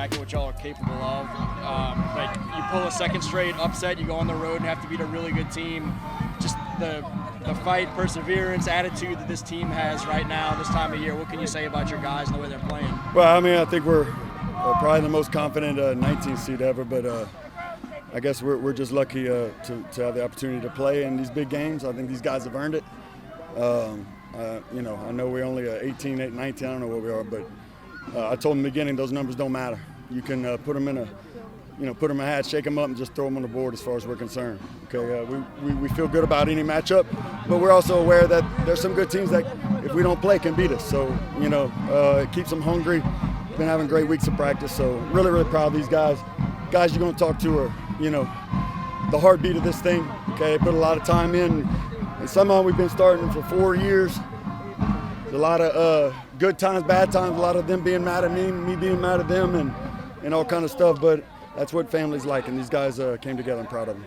back at what y'all are capable of. But you pull a second straight upset, you go on the road and have to beat a really good team. Just the fight, perseverance, attitude that this team has right now, this time of year. What can you say about your guys and the way they're playing? Well, I mean, I think we're probably the most confident 19th seed ever, but I guess we're just lucky to have the opportunity to play in these big games. I think these guys have earned it. I know we're only 18, 8, 19. I don't know what we are, but I told them in the beginning those numbers don't matter. You can put them in a hat, shake them up, and just throw them on the board as far as we're concerned. Okay, we feel good about any matchup, but we're also aware that there's some good teams that, if we don't play, can beat us. So, it keeps them hungry. Been having great weeks of practice, so really, really proud of these guys. Guys you're going to talk to are, the heartbeat of this thing. Okay, put a lot of time in, and somehow we've been starting for 4 years. There's a lot of good times, bad times, a lot of them being mad at me being mad at them, and all kind of stuff, but that's what family's like, and these guys came together. I'm proud of them.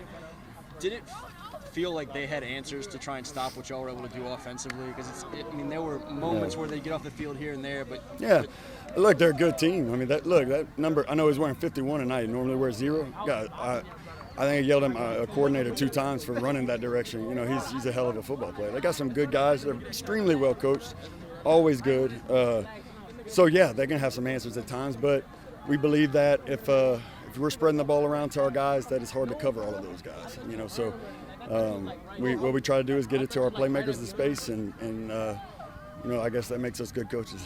Did it feel like they had answers to try and stop what y'all were able to do offensively? Because there were moments where they get off the field here and there, but look, they're a good team. I mean, that number. I know he's wearing 51 tonight. He normally wears 0. Yeah, I think I yelled at my coordinator 2 times for running that direction. He's a hell of a football player. They got some good guys. They're extremely well coached, always good. So yeah, they're gonna have some answers at times, but we believe that if we're spreading the ball around to our guys, that it's hard to cover all of those guys. So what we try to do is get it to our playmakers the space, and I guess that makes us good coaches.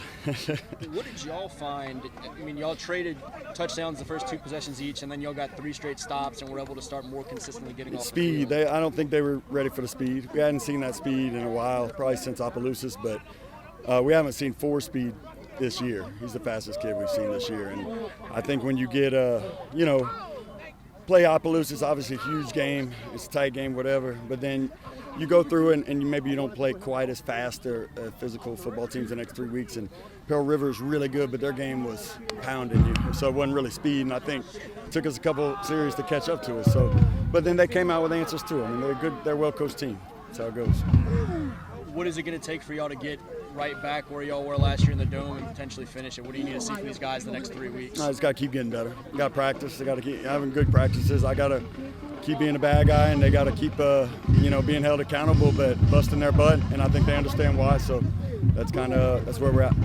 What did y'all find? I mean, y'all traded touchdowns the first 2 possessions each, and then y'all got 3 straight stops and were able to start more consistently getting off speed. the field. I don't think they were ready for the speed. We hadn't seen that speed in a while, probably since Opelousas, but we haven't seen 4 speed this year. He's the fastest kid we've seen this year, and I think when you get play Opelousas, obviously a huge game, it's a tight game, whatever, but then you go through and maybe you don't play quite as fast or physical football teams the next 3 weeks, and Pearl River is really good, but their game was pounding you, so it wasn't really speed, and I think it took us a couple series to catch up to us. So, but then they came out with answers too. I mean, they're a good, they're a well-coached team. That's how it goes. What is it going to take for y'all to get right back where y'all were last year in the Dome and potentially finish it? What do you need to see from these guys the next 3 weeks? I just got to keep getting better. Got to practice. They got to keep having good practices. I got to keep being a bad guy, and they got to keep, being held accountable, but busting their butt. And I think they understand why. So that's where we're at.